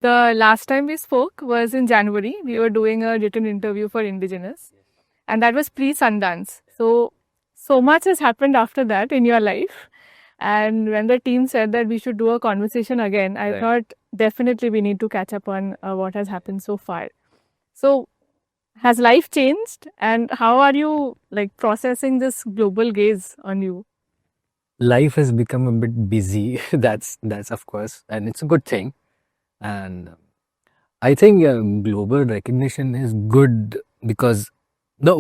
The last time we spoke was in January. We were doing a written interview for Ind.igenous, and that was pre-Sundance. So much has happened after that in your life. And when the team said that we should do a conversation again, I Right. thought definitely we need to catch up on what has happened so far. So, has life changed, and how are you like processing this global gaze on you? Life has become a bit busy. That's of course, and it's a good thing. And I think global recognition is good because the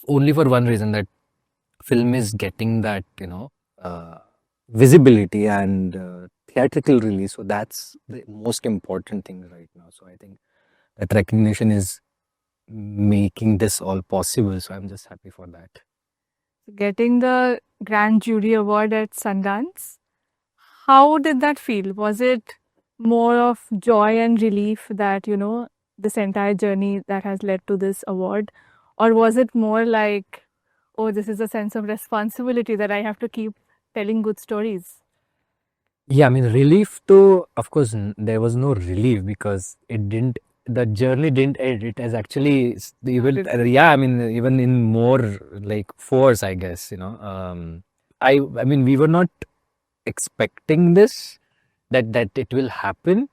only for one reason that film is getting that uh, visibility and theatrical release. So that's the most important thing right now. So I think that recognition is making this all possible. So I'm just happy for that. Getting the Grand Jury Award at Sundance, how did that feel? Was it more of joy and relief that, this entire journey that has led to this award? Or was it more like, oh, this is a sense of responsibility that I have to keep telling good stories? Yeah, I mean, relief though, of course, there was no relief because the journey didn't end. It has actually, even, yeah, I mean, even in more like force, I guess, I mean, we were not expecting this, that it will happen.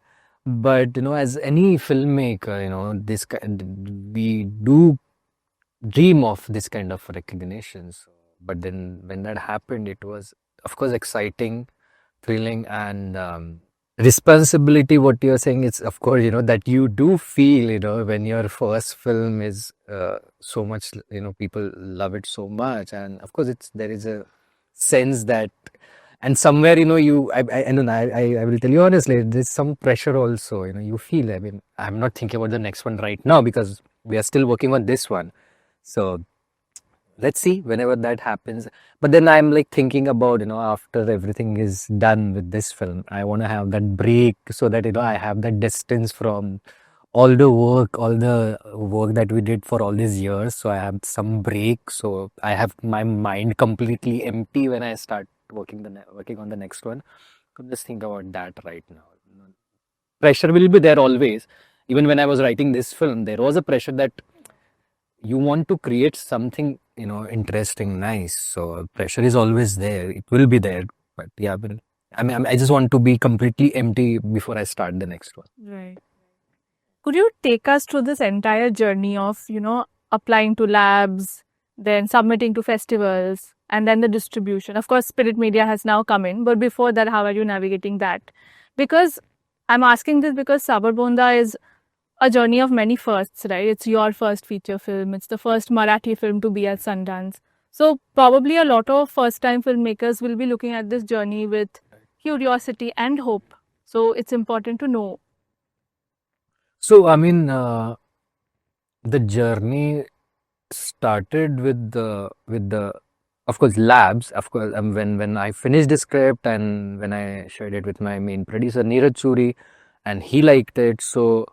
But, as any filmmaker, we do dream of this kind of recognition. So, but then when that happened, it was, of course, exciting, thrilling, and responsibility. What you're saying is, of course, that you do feel, when your first film is so much, people love it so much, and of course, there is a sense that, and somewhere, I don't know, I will tell you honestly, there's some pressure also. You feel. I mean, I'm not thinking about the next one right now because we are still working on this one. So let's see whenever that happens. But then I'm like thinking about, after everything is done with this film, I want to have that break so that, I have that distance from all the work that we did for all these years. So I have some break. So I have my mind completely empty when I start working on the next one. So just think about that right now. Pressure will be there always. Even when I was writing this film, there was a pressure that you want to create something interesting, nice. So pressure is always there, it will be there. But yeah, but I just want to be completely empty before I start the next one. Right. Could you take us through this entire journey of, applying to labs, then submitting to festivals, and then the distribution? Of course, Spirit Media has now come in, but before that, how are you navigating that? Because I'm asking this because Sabar Bonda is a journey of many firsts, right? It's your first feature film, it's the first Marathi film to be at Sundance. So, probably a lot of first time filmmakers will be looking at this journey with curiosity and hope. So, it's important to know. So I mean, the journey started with the of course labs, of course. When I finished the script and when I shared it with my main producer Neeraj Churi, and he liked it, so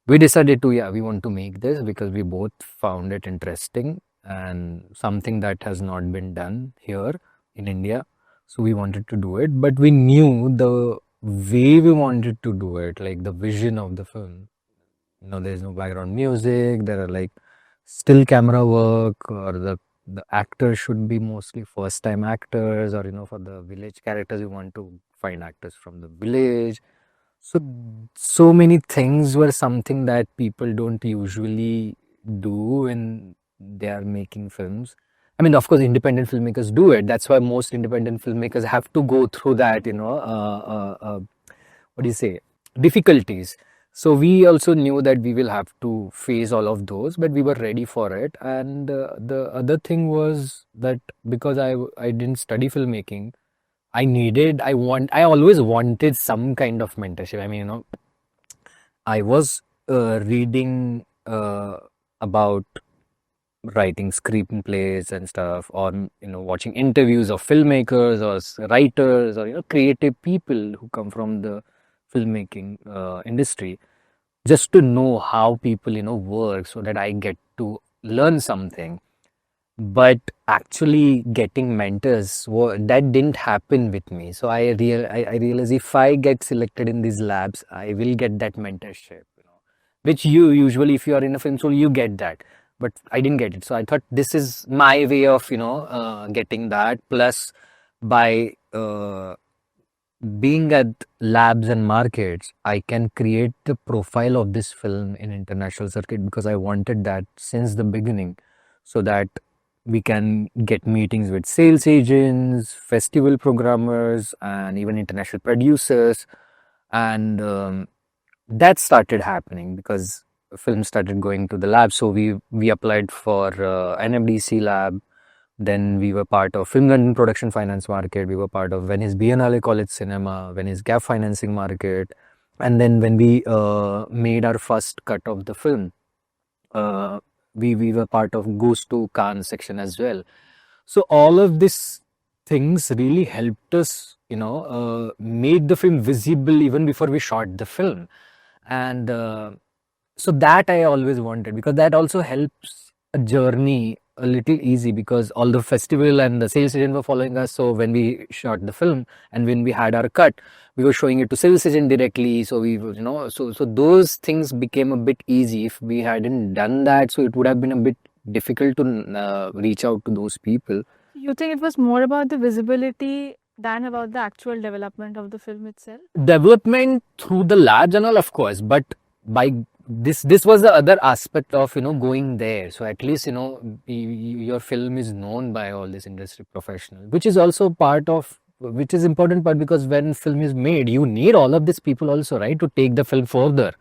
we decided to, yeah, we want to make this because we both found it interesting and something that has not been done here in India. So we wanted to do it, but we knew the way we wanted to do it, like the vision of the film. There's no background music. There are like still camera work, or the actors should be mostly first time actors, or for the village characters, you want to find actors from the village. So many things were something that people don't usually do when they are making films. I mean, of course, independent filmmakers do it. That's why most independent filmmakers have to go through that, what do you say, difficulties. So we also knew that we will have to face all of those, but we were ready for it. And the other thing was that because I didn't study filmmaking, I always wanted some kind of mentorship. I mean, I was reading about writing screenplays and stuff, or watching interviews of filmmakers or writers, or creative people who come from the filmmaking industry, just to know how people work, so that I get to learn something. but actually getting mentors, that didn't happen with me. So I realized if I get selected in these labs, I will get that mentorship, which you usually, if you are in a film school, you get that. But I didn't get it. So I thought this is my way of, getting that. Plus, by being at labs and markets, I can create the profile of this film in international circuit because I wanted that since the beginning, so that we can get meetings with sales agents, festival programmers, and even international producers. And that started happening because film started going to the lab. So we applied for an MDC lab. Then we were part of Film London Production Finance Market. We were part of Venice Biennale College Cinema, Venice Gap Financing Market. And then when we made our first cut of the film, uh, we were part of Goes to Cannes section as well. So all of these things really helped us, make the film visible even before we shot the film. And so that I always wanted, because that also helps a journey a little easy, because all the festival and the sales agent were following us. So when we shot the film and when we had our cut, we were showing it to sales agent directly. So we were, so those things became a bit easy. If we hadn't done that, so it would have been a bit difficult to reach out to those people. You think it was more about the visibility than about the actual development of the film itself? Development through the labs and all, of course, but by this was the other aspect of going there. So at least your film is known by all this industry professionals, which is also part of, which is important part, because when film is made, you need all of these people also, right, to take the film further,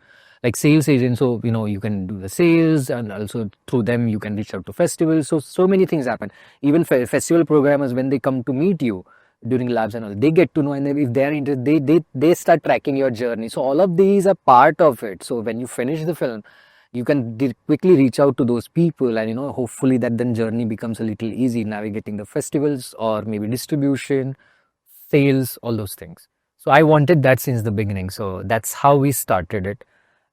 like sales agents. So you can do the sales, and also through them you can reach out to festivals. So many things happen. Even festival programmers, when they come to meet you during labs and all, they get to know, and if they're interested, they start tracking your journey. So all of these are part of it. So when you finish the film, you can quickly reach out to those people, and hopefully that then journey becomes a little easy, navigating the festivals or maybe distribution, sales, all those things. So I wanted that since the beginning. So that's how we started it.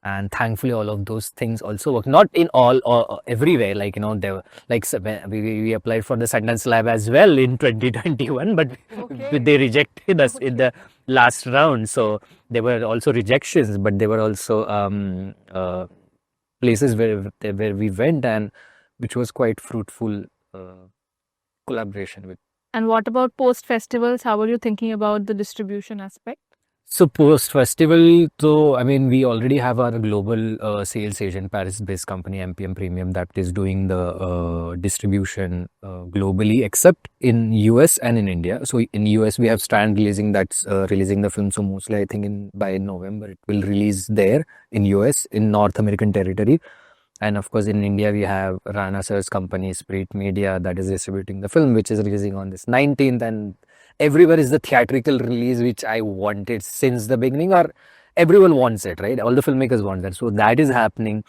And thankfully all of those things also work, not in all or everywhere, like there were, like, we applied for the Sundance lab as well in 2021, but Okay. they rejected us in the last round. So there were also rejections, but there were also places where we went, and which was quite fruitful collaboration with. And what about post festivals? How are you thinking about the distribution aspect? So post festival, so I mean, we already have our global sales agent, Paris-based company MPM Premium, that is doing the distribution globally, except in US and in India. So in US we have Strand releasing, that's releasing the film. So mostly I think by November it will release there in US, in North American territory. And of course, in India, we have Rana Sir's company, Spirit Media, that is distributing the film, which is releasing on this 19th. And everywhere is the theatrical release, which I wanted since the beginning, or everyone wants it, right? All the filmmakers want that. So that is happening,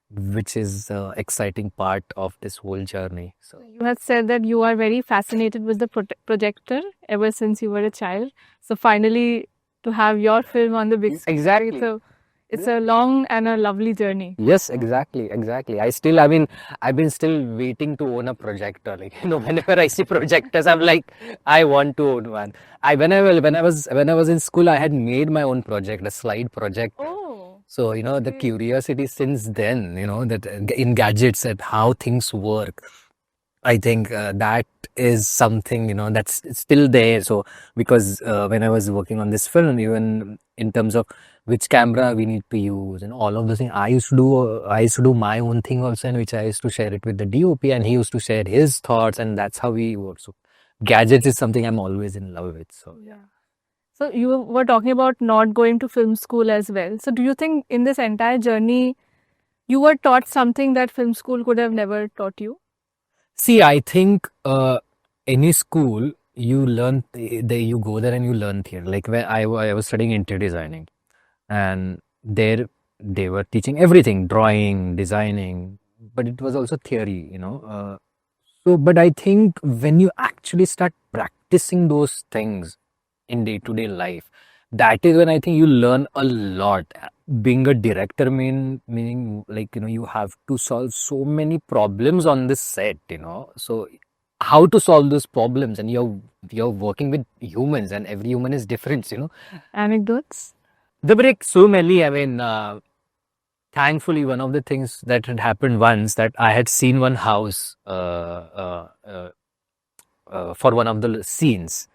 which is the exciting part of this whole journey. So you had said that you are very fascinated with the projector ever since you were a child. So finally, to have your film on the big screen. exactly. So it's a long and a lovely journey. Yes, exactly. I mean, I've been still waiting to own a projector. Like, whenever I see projectors, I'm like, I want to own one. When I was in school, I had made my own project, a slide project. Oh. So, the curiosity since then, that in gadgets and how things work, I think that is something, that's still there. So, because when I was working on this film, even in terms of which camera we need to use and all of those things, I used to do my own thing also, and which I used to share it with the DOP, and he used to share his thoughts, and that's how we work. So, gadgets is something I'm always in love with. So, Yeah. So you were talking about not going to film school as well. So do you think in this entire journey, you were taught something that film school could have never taught you? see, I think any school, you learn, you go there and you learn theory. Like when I was studying interior designing, and there they were teaching everything, drawing, designing, but it was also theory, so, but I think when you actually start practicing those things in day-to-day life, that is when I think you learn a lot. being a director meaning like, you have to solve so many problems on this set, so how to solve those problems, and you're working with humans, and every human is different, Anecdotes? there were like so many. I mean, thankfully, one of the things that had happened once, that I had seen one house for one of the scenes,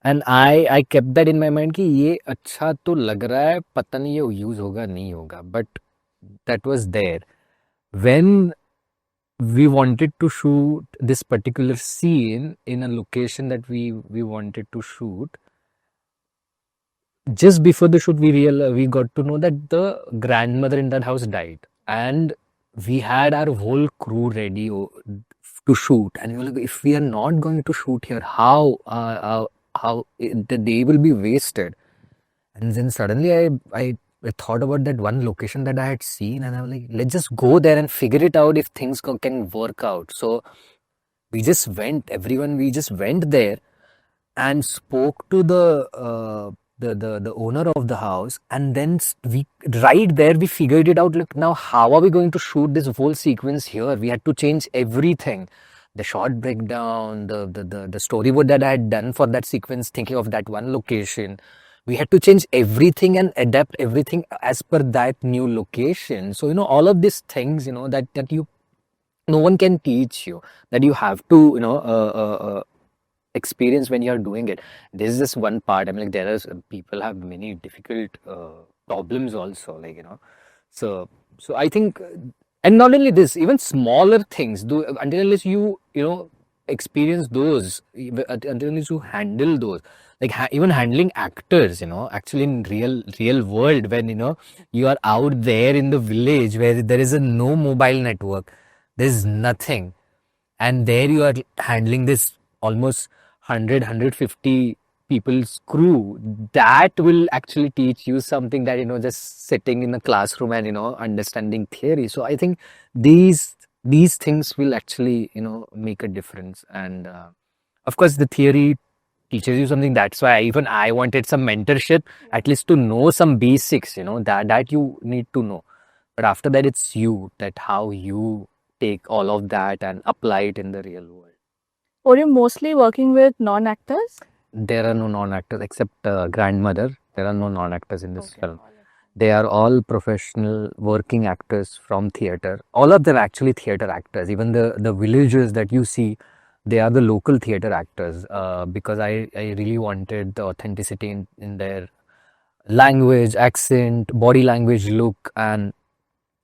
and I kept that in my mind कि ये अच्छा तो लग रहा है, पता नहीं ये यूज होगा नहीं होगा, but that was there when we wanted to shoot this particular scene in a location that we wanted to shoot. Just before the shoot, we got to know that the grandmother in that house died, and we had our whole crew ready to shoot, and we were like, if we are not going to shoot here, how the day will be wasted. And then suddenly I thought about that one location that I had seen, and I was like, let's just go there and figure it out if things can work out. So we just went there and spoke to the owner of the house, and then we right there we figured it out. Look, now how are we going to shoot this whole sequence here? We had to change everything, the shot breakdown, the storyboard that I had done for that sequence, thinking of that one location. We had to change everything and adapt everything as per that new location. So all of these things, that you no one can teach you, that you have to experience when you're doing it. This is just one part. I mean, like, there are people have many difficult problems also, like, so I think, and not only this, even smaller things do, until unless you experience those, until unless you handle those, like even handling actors, actually in real world, when you are out there in the village where there is no mobile network, there's nothing, and there you are handling this almost 150 people's crew. That will actually teach you something, that just sitting in a classroom and understanding theory. So I think these things will actually make a difference. And of course the theory teaches you something. That's why even I wanted some mentorship, at least to know some basics, that you need to know. But after that, it's you, that how you take all of that and apply it in the real world. Were you mostly working with non-actors? There are no non-actors except grandmother. There are no non-actors in this film. They are all professional working actors from theater. All of them actually theater actors. Even the villagers that you see, they are the local theater actors, because I really wanted the authenticity in their language, accent, body language, look, and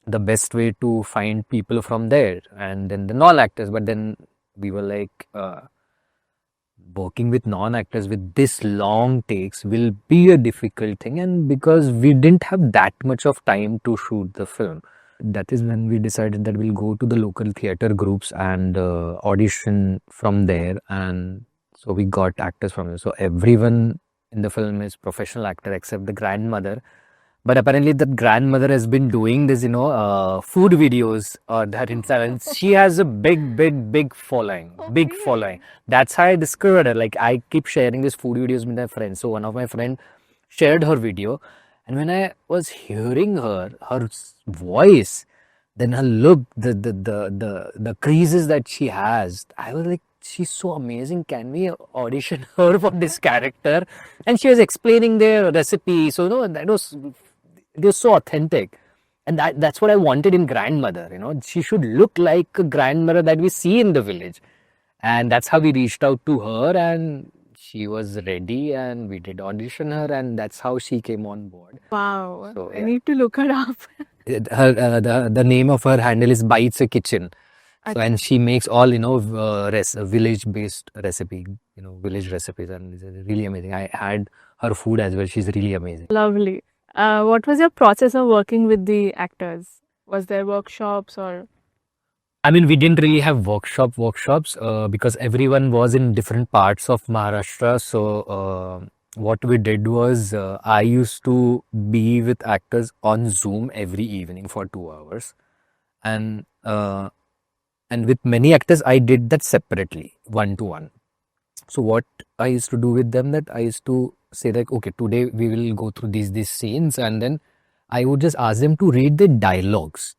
the best way to find people from there. And then the non-actors, but then we were like, working with non-actors with this long takes will be a difficult thing, and because we didn't have that much of time to shoot the film, that is when we decided that we'll go to the local theater groups and audition from there. And so we got actors from there. So everyone in the film is professional actor except the grandmother. But apparently that grandmother has been doing this, food videos on her Instagram. She has a big following, big following. That's how I discovered her. Like, I keep sharing these food videos with my friends. So one of my friends shared her video, and when I was hearing her voice, then her look, the creases that she has, I was like, she's so amazing. Can we audition her for this character? And she was explaining the recipe. So that was, it was so authentic. And that's what I wanted in grandmother. She should look like a grandmother that we see in the village. And that's how we reached out to her, and she was ready, and we did audition her, and that's how she came on board. Wow. So, I need to look her up. the name of her handle is Bites a Kitchen. So, and she makes all village based recipe, village recipes, and it's really amazing. I had her food as well. She's really amazing. Lovely. What was your process of working with the actors? Was there workshops or? I mean, we didn't really have workshops because everyone was in different parts of Maharashtra. So what we did was, I used to be with actors on Zoom every evening for 2 hours, and with many actors I did that separately, one to one. So what I used to do with them, that I used to say, like, okay, today we will go through these scenes, and then I would just ask them to read the dialogues,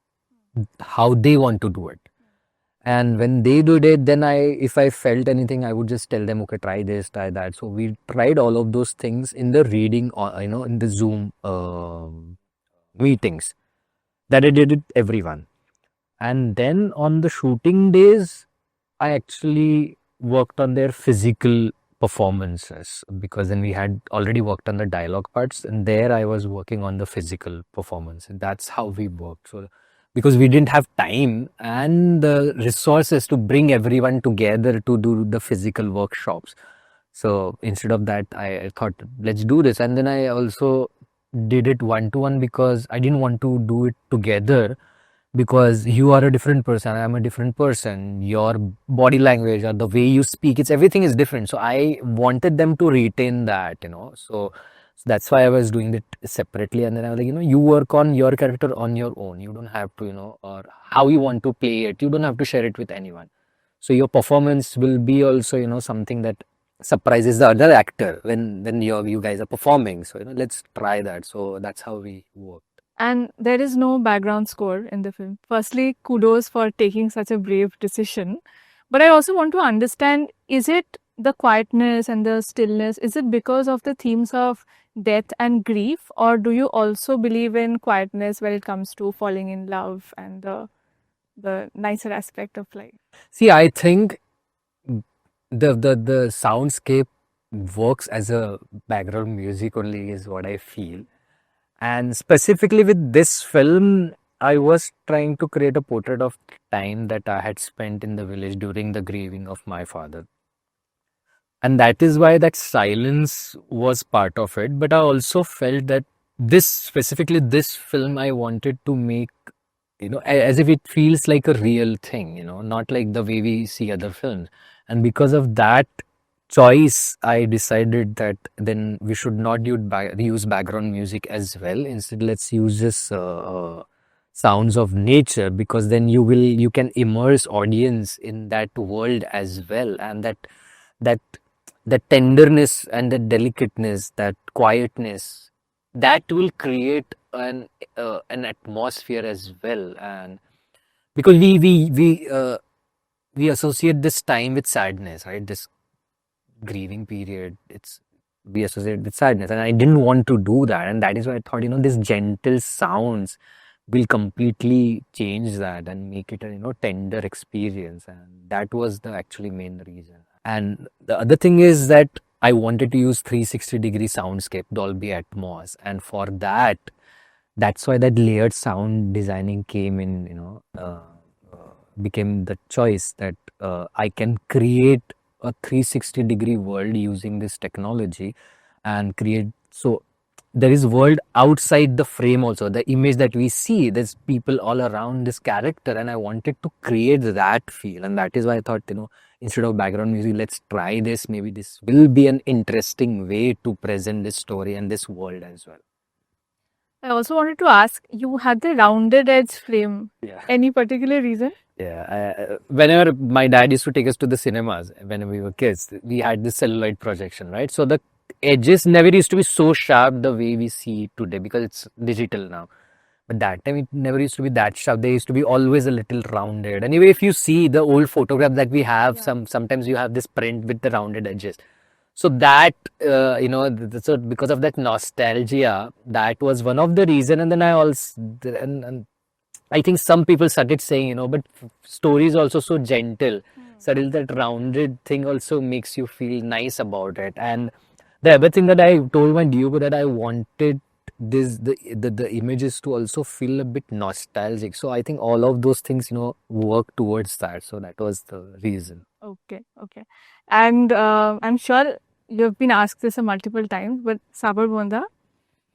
how they want to do it. And when they did it, then if I felt anything, I would just tell them, okay, try this, try that. So we tried all of those things in the reading, or in the Zoom meetings. That I did it everyone. And then on the shooting days, I actually worked on their physical performances, because then we had already worked on the dialogue parts, and there I was working on the physical performance. And that's how we worked. So because we didn't have time and the resources to bring everyone together to do the physical workshops. So instead of that, I thought, let's do this. And then I also did it one to one, because I didn't want to do it together, because you are a different person, I'm a different person. Your body language or the way you speak, it's everything is different. So I wanted them to retain that. So that's why I was doing it separately. And then I was like, you work on your character on your own. You don't have to, or how you want to play it. You don't have to share it with anyone. So your performance will be also, something that surprises the other actor when you guys are performing. So, let's try that. So that's how we work. And there is no background score in the film. Firstly, kudos for taking such a brave decision. But I also want to understand, is it the quietness and the stillness, is it because of the themes of death and grief, or do you also believe in quietness when it comes to falling in love and the nicer aspect of life? See, I think the soundscape works as a background music only, is what I feel. And specifically with this film, I was trying to create a portrait of time that I had spent in the village during the grieving of my father. And that is why that silence was part of it. But I also felt that specifically this film, I wanted to make, as if it feels like a real thing, not like the way we see other films. And because of that choice, I decided that then we should not use background music as well. Instead, let's use this sounds of nature, because then you can immerse audience in that world as well. And that that tenderness and that delicateness, that quietness, that will create an atmosphere as well. And because we associate this time with sadness, right? This grieving period, we associate with sadness, and I didn't want to do that. And that is why I thought, this gentle sounds will completely change that and make it a tender experience. And that was the actually main reason. And the other thing is that I wanted to use 360-degree soundscape, Dolby Atmos, and for that's why that layered sound designing came in, became the choice, that I can create a 360-degree world using this technology and create. So there is world outside the frame also. The image that we see, there's people all around this character, and I wanted to create that feel. And that is why I thought, instead of background music, let's try this. Maybe this will be an interesting way to present this story and this world as well. I also wanted to ask, you had the rounded edge frame. Yeah. Any particular reason? Yeah, whenever my dad used to take us to the cinemas when we were kids, we had this celluloid projection, right? So the edges never used to be so sharp the way we see it today, because it's digital now. But that time it never used to be that sharp. They used to be always a little rounded. Anyway, if you see the old photographs that we have, sometimes you have this print with the rounded edges. So that, so because of that nostalgia, that was one of the reason. And then I also, and I think some people started saying, but story is also so gentle. Suddenly that rounded thing also makes you feel nice about it. And the other thing that I told my DOP, that I wanted the images to also feel a bit nostalgic. So I think all of those things, work towards that. So that was the reason. Okay. And I'm sure you've been asked this a multiple times, but Sabar Bonda,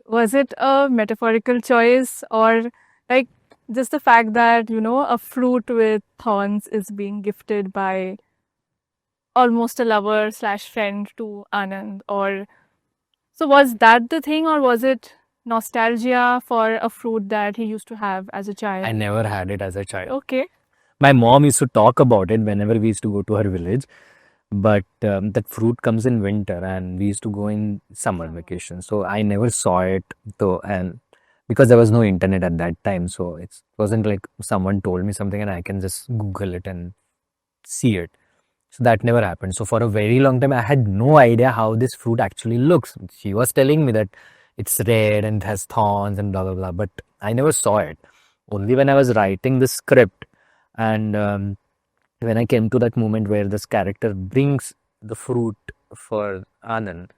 was it a metaphorical choice, or like just the fact that, a fruit with thorns is being gifted by almost a lover / friend to Anand? Or so was that the thing, or was it nostalgia for a fruit that he used to have as a child? I never had it as a child. Okay. My mom used to talk about it whenever we used to go to her village. But that fruit comes in winter, and we used to go in summer vacation. So I never saw it though. And because there was no internet at that time. So it wasn't like someone told me something and I can just Google it and see it. So that never happened. So for a very long time, I had no idea how this fruit actually looks. She was telling me that it's red and has thorns and blah, blah, blah, but I never saw it. Only when I was writing the script and when I came to that moment where this character brings the fruit for Anand,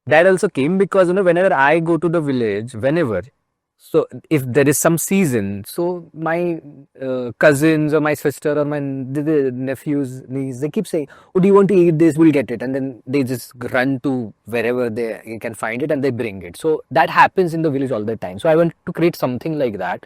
that also came because, whenever I go to the village, whenever, so if there is some season, so my cousins or my sister or my the nephews, niece, they keep saying, "Oh, do you want to eat this? We'll get it." And then they just run to wherever they can find it and they bring it. So that happens in the village all the time. So I want to create something like that.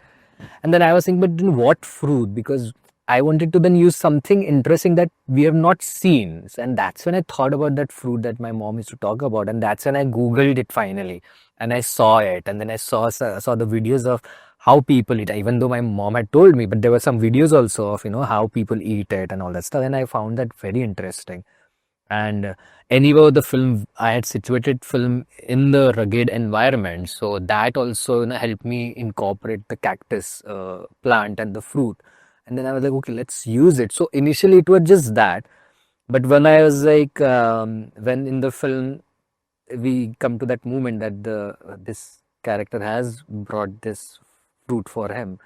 And then I was thinking, but then what fruit? Because I wanted to then use something interesting that we have not seen. And that's when I thought about that fruit that my mom used to talk about. And that's when I Googled it finally. And I saw it. And then I saw the videos of how people eat, even though my mom had told me, but there were some videos also of, how people eat it and all that stuff. And I found that very interesting. And anyway, the film, I had situated film in the rugged environment, so that also helped me incorporate the cactus plant and the fruit. And then I was like, okay, let's use it. So initially it was just that, but when I was like, when in the film we come to that moment that this character has brought this fruit for him.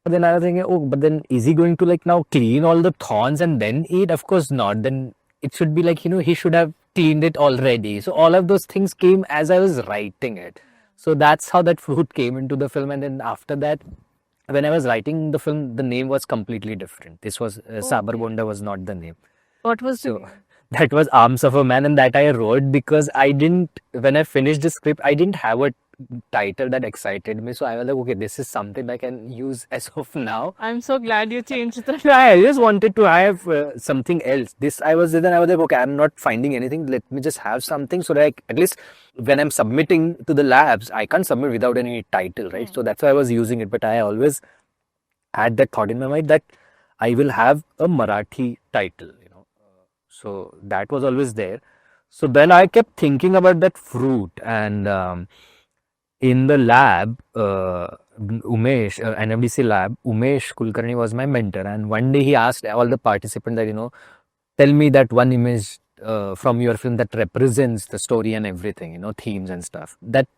But then I was thinking, oh, but then is he going to like now clean all the thorns and then eat? Of course not. Then it should be like, he should have cleaned it already. So all of those things came as I was writing it. So that's how that fruit came into the film. And then after that, when I was writing the film, the name was completely different. This was Sabar Okay. Bonda was not the name. What was the So name? that was Arms of a Man, and that I wrote because I didn't, when I finished the script, I didn't have a title that excited me. So I was like, okay, this is something I can use as of now. I'm so glad you changed the. Yeah, I just wanted to have something else. Then I was like, okay, I'm not finding anything. Let me just have something so that at least when I'm submitting to the labs, I can't submit without any title, right? So that's why I was using it. But I always had that thought in my mind that I will have a Marathi title. So that was always there. So then I kept thinking about that fruit, and in the lab, Umesh, NFDC lab, Umesh Kulkarni was my mentor, and one day he asked all the participants that, tell me that one image from your film that represents the story and everything, themes and stuff. That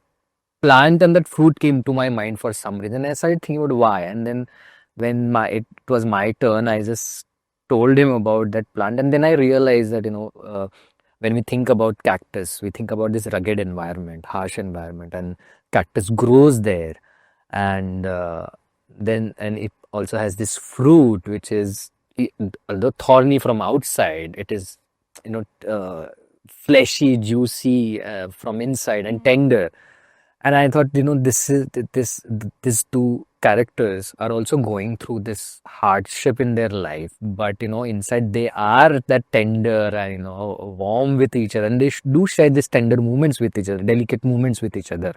plant and that fruit came to my mind for some reason. I started thinking about why, and then when it was my turn, I just told him about that plant, and then I realized that when we think about cactus, we think about this rugged environment, harsh environment, and cactus grows there, and then it also has this fruit which is although thorny from outside, it is fleshy, juicy from inside and tender. And I thought, these two characters are also going through this hardship in their life, but inside they are that tender and warm with each other, and they do share these tender moments with each other, delicate moments with each other.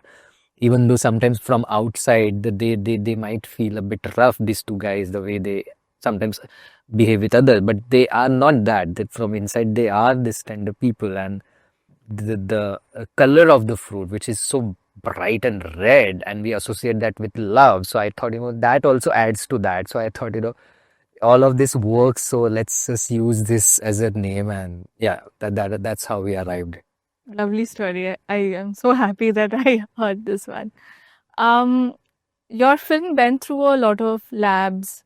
Even though sometimes from outside they might feel a bit rough, these two guys, the way they sometimes behave with others, but they are not that. That from inside they are this tender people, and the color of the fruit, which is so bright and red, and we associate that with love. So I thought, that also adds to that. So I thought, all of this works. So let's just use this as a name, and yeah, that's how we arrived. Lovely story. I am so happy that I heard this one. Um, your film went through a lot of labs,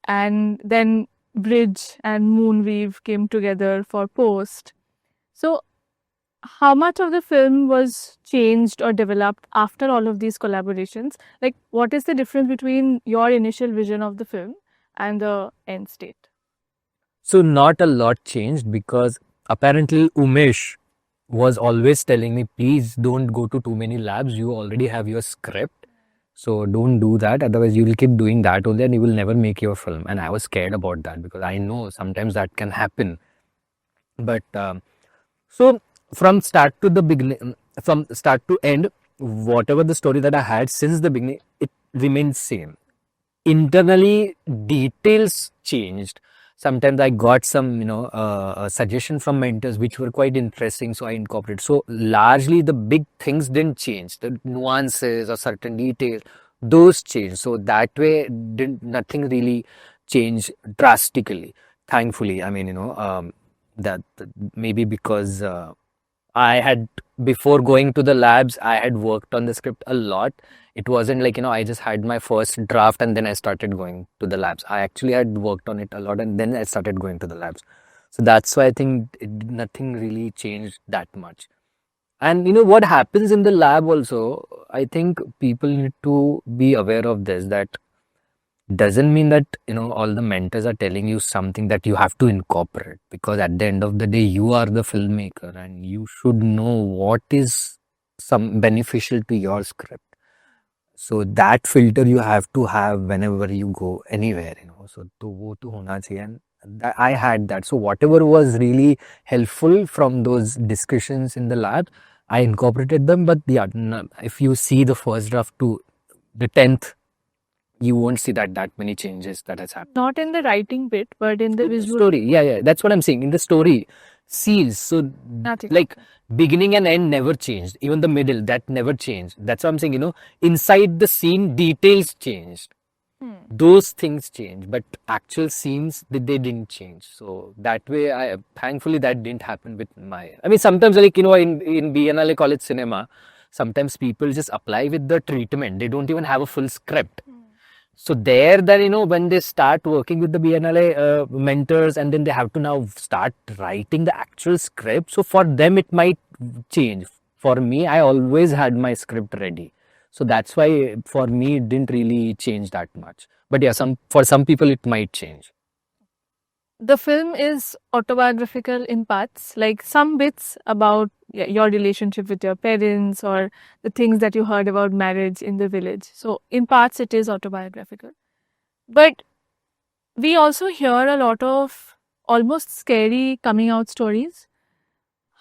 and then Bridge and Moonweave came together for post. So, how much of the film was changed or developed after all of these collaborations? Like, what is the difference between your initial vision of the film and the end state? So not a lot changed because apparently Umesh was always telling me, please don't go to too many labs. You already have your script. So don't do that. Otherwise, you will keep doing that only and you will never make your film. And I was scared about that because I know sometimes that can happen. But so from start to the beginning, from start to end, whatever the story that I had since the beginning, it remains same. Internally, details changed. Sometimes I got some, suggestion from mentors which were quite interesting, so I incorporated. So largely the big things didn't change. The nuances or certain details, those changed. So that way, didn't nothing really change drastically. Thankfully, I mean, that maybe because I had before going to the labs, I had worked on the script a lot. It wasn't like, I just had my first draft and then I started going to the labs. I actually had worked on it a lot and then I started going to the labs. So that's why I think nothing really changed that much. And what happens in the lab also, I think people need to be aware of this, that doesn't mean that all the mentors are telling you something that you have to incorporate, because at the end of the day you are the filmmaker and you should know what is some beneficial to your script. So that filter you have to have whenever you go anywhere, so to wo to hona chahiye. And I had that. So whatever was really helpful from those discussions in the lab, I incorporated them. But yeah, if you see the first draft to the 10th, you won't see that many changes that has happened. Not in the writing bit, but in the visual Story. Yeah, that's what I'm saying. In the story, scenes. So nothing. like beginning and end never changed. Even the middle, that never changed. That's what I'm saying. Inside the scene, details changed. Those things change, but actual scenes they didn't change. So that way, I thankfully that didn't happen with my. I mean, sometimes like in BNLA college cinema, sometimes people just apply with the treatment. They don't even have a full script. So there, then when they start working with the BNLA mentors, and then they have to now start writing the actual script. So for them, it might change. For me, I always had my script ready. So that's why for me it didn't really change that much. But yeah, for some people it might change. The film is autobiographical in parts, like some bits about your relationship with your parents or the things that you heard about marriage in the village. So in parts it is autobiographical. But we also hear a lot of almost scary coming out stories.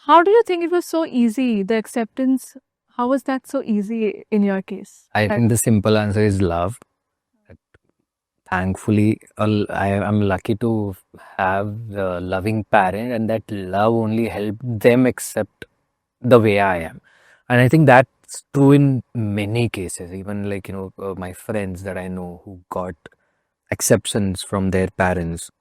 How do you think it was so easy, the acceptance? How was that so easy in your case? I think the simple answer is love. Thankfully, I'm lucky to have a loving parent, and that love only helped them accept the way I am. And I think that's true in many cases. Even like, my friends that I know who got acceptance from their parents.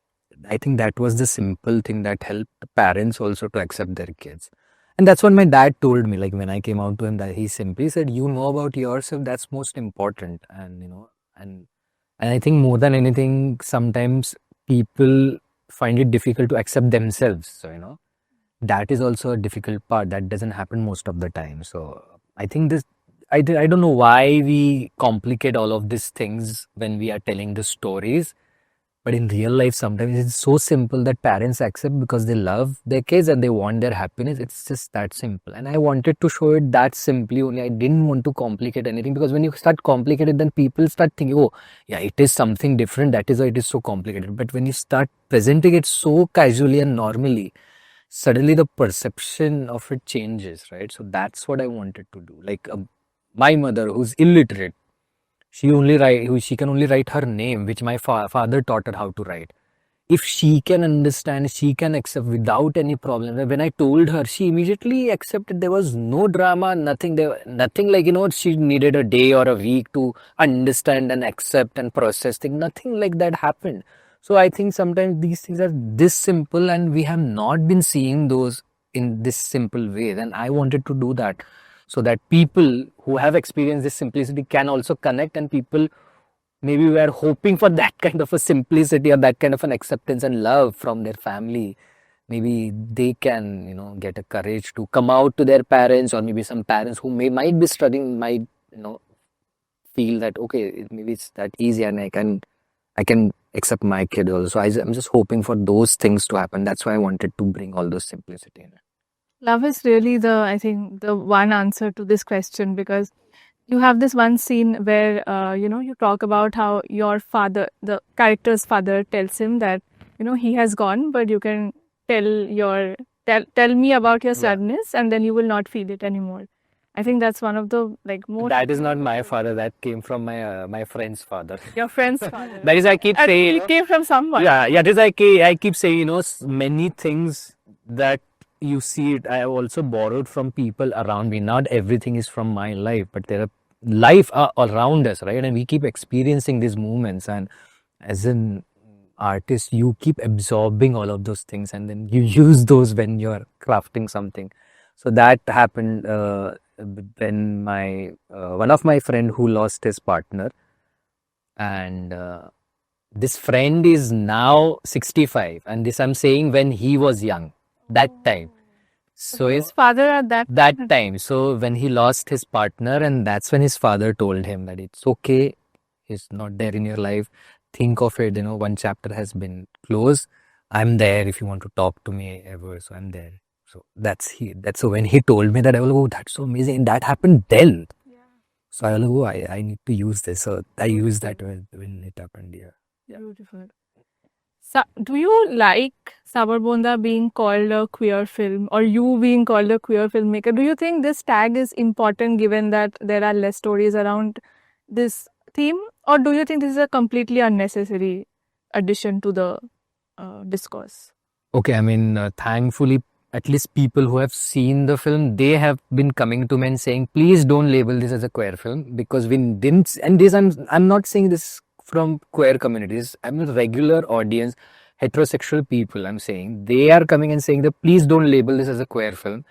I think that was the simple thing that helped parents also to accept their kids. And that's what my dad told me. Like when I came out to him, that he simply said, "You know about yourself. That's most important." And and I think more than anything, sometimes people find it difficult to accept themselves. So that is also a difficult part. That doesn't happen most of the time. So I think this. I don't know why we complicate all of these things when we are telling the stories. But in real life, sometimes it's so simple that parents accept because they love their kids and they want their happiness. It's just that simple. And I wanted to show it that simply only. I didn't want to complicate anything, because when you start complicated, then people start thinking, oh, yeah, it is something different. That is why it is so complicated. But when you start presenting it so casually and normally, suddenly the perception of it changes, right? So that's what I wanted to do. Like my mother, who's illiterate, she can only write her name, which my father taught her how to write. If she can understand, she can accept without any problem. When I told her, she immediately accepted. There was no drama, nothing. Nothing like, she needed a day or a week to understand and accept and process things. Nothing like that happened. So I think sometimes these things are this simple and we have not been seeing those in this simple way. And I wanted to do that, so that people who have experienced this simplicity can also connect, and people maybe were hoping for that kind of a simplicity or that kind of an acceptance and love from their family. Maybe they can, get a courage to come out to their parents, or maybe some parents who might be struggling might, feel that, okay, maybe it's that easy and I can accept my kid also. I'm just hoping for those things to happen. That's why I wanted to bring all those simplicity in it. Love is really I think, the one answer to this question, because you have this one scene where, you talk about how your father, the character's father, tells him that, he has gone, but you can tell me about your sadness and then you will not feel it anymore. I think that's one of the most. That is not my father. That came from my friend's father. Your friend's father. That is, I keep And saying. it came from someone. Yeah, yeah. This I keep saying, many things that you see it. I have also borrowed from people around me. Not everything is from my life, but there are life around us, right? And we keep experiencing these moments. And as an artist, you keep absorbing all of those things, and then you use those when you're crafting something. So that happened when my one of my friend who lost his partner, and this friend is now 65, and this I'm saying when he was young, that time. So his father at that time. So when he lost his partner, and that's when his father told him that it's okay, he's not there in your life. Think of it, one chapter has been closed. I'm there if you want to talk to me ever. So I'm there. So that's so when he told me that, I was like, oh, that's so amazing. And that happened then. Yeah. So I was like, oh, I need to use this. So I used that when it happened. Yeah. Beautiful. So, do you like Sabar Bonda being called a queer film, or you being called a queer filmmaker? Do you think this tag is important given that there are less stories around this theme, or do you think this is a completely unnecessary addition to the discourse? Okay, I mean, thankfully, at least people who have seen the film, they have been coming to me and saying, please don't label this as a queer film, because we didn't. And this, I'm not saying this from queer communities. I'm a regular audience, heterosexual people. I'm saying they are coming and saying that please don't label this as a queer film,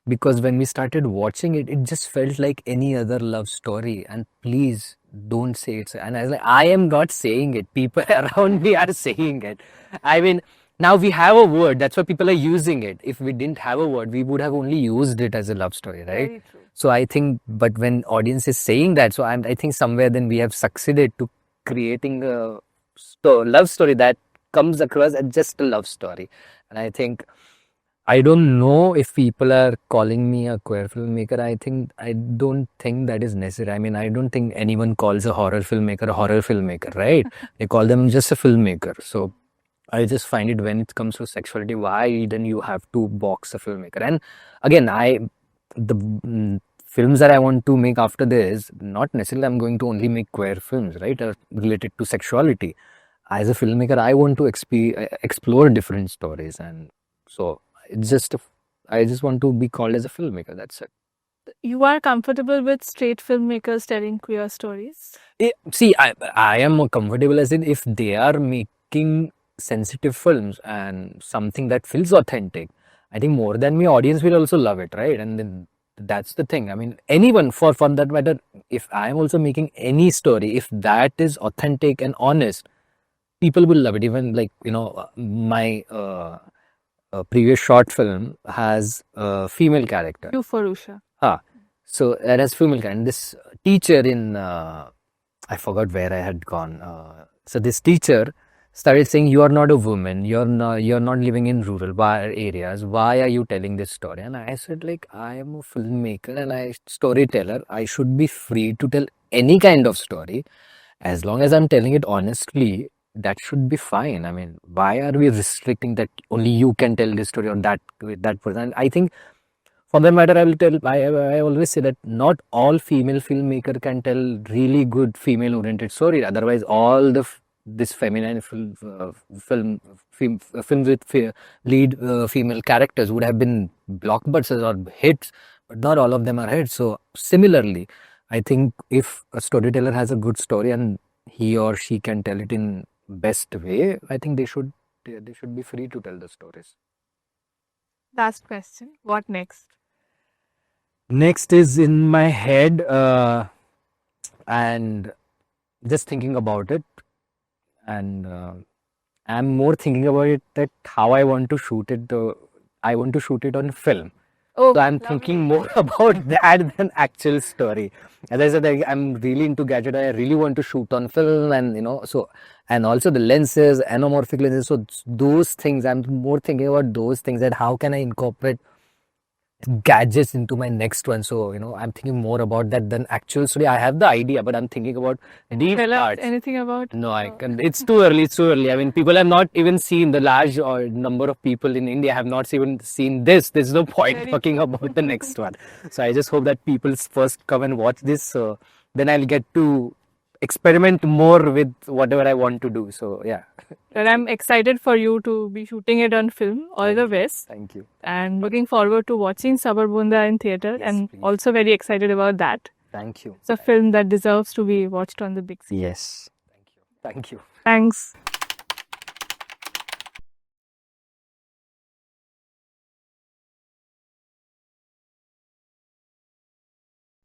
because when we started watching it, it just felt like any other love story. And please don't say it. And I was like, I am not saying it. People around me are saying it. I mean, now we have a word. That's why people are using it. If we didn't have a word, we would have only used it as a love story, right? Very true. So I think, but when audience is saying that, so I think somewhere then we have succeeded to creating a love story that comes across as just a love story. And I think, I don't know if people are calling me a queer filmmaker. I don't think that is necessary. I mean, I don't think anyone calls a horror filmmaker, right? They call them just a filmmaker. So I just find it, when it comes to sexuality, why then you have to box a filmmaker? And again, the films that I want to make after this, not necessarily I'm going to only make queer films, right? Related to sexuality. As a filmmaker, I want to explore different stories, and so it's just I just want to be called as a filmmaker. That's it. You are comfortable with straight filmmakers telling queer stories? See, I am more comfortable as in if they are making sensitive films and something that feels authentic. I think more than me, audience will also love it, right? And then that's the thing. I mean, anyone for that matter, if I am also making any story, if that is authentic and honest, people will love it. Even like, my previous short film has a female character. You Farusha. So it has female character. And this teacher in, I forgot where I had gone. So this teacher started saying, you are not a woman. You're not living in rural areas. Why are you telling this story? And I said, like, I am a filmmaker and I storyteller. I should be free to tell any kind of story. As long as I'm telling it honestly, that should be fine. I mean, why are we restricting that only you can tell this story on that person? I think, for that matter, I always say that not all female filmmaker can tell really good female oriented story. Otherwise, all this feminine films with lead female characters would have been blockbusters or hits, but not all of them are hits. So similarly, I think if a storyteller has a good story and he or she can tell it in best way, I think they should be free to tell the stories. Last question. What next? Next is in my head, and just thinking about it, and I'm more thinking about it that how I want to shoot it. I want to shoot it on film. Oh, so I'm thinking more about that than actual story. As I said, I'm really into gadget. I really want to shoot on film, and and also the lenses, anamorphic lenses. So those things, I'm more thinking about those things, that how can I incorporate gadgets into my next one. So, I'm thinking more about that than actual story. I have the idea, but I'm thinking about deep Tell us parts. anything about? No, I can. It's too early. It's too early. I mean, people have not even seen the large or number of people in India have not even seen this. There's no point Very talking about the next one. So I just hope that people first come and watch this. So then I'll get to experiment more with whatever I want to do. So yeah. Well, I'm excited for you to be shooting it on film. All the best. Thank you. And looking forward to watching Sabar Bonda in theatre, Yes, and please. also very excited about that. Thank you. It's a film that deserves to be watched on the big screen. Yes. Thank you. Thank you. Thanks.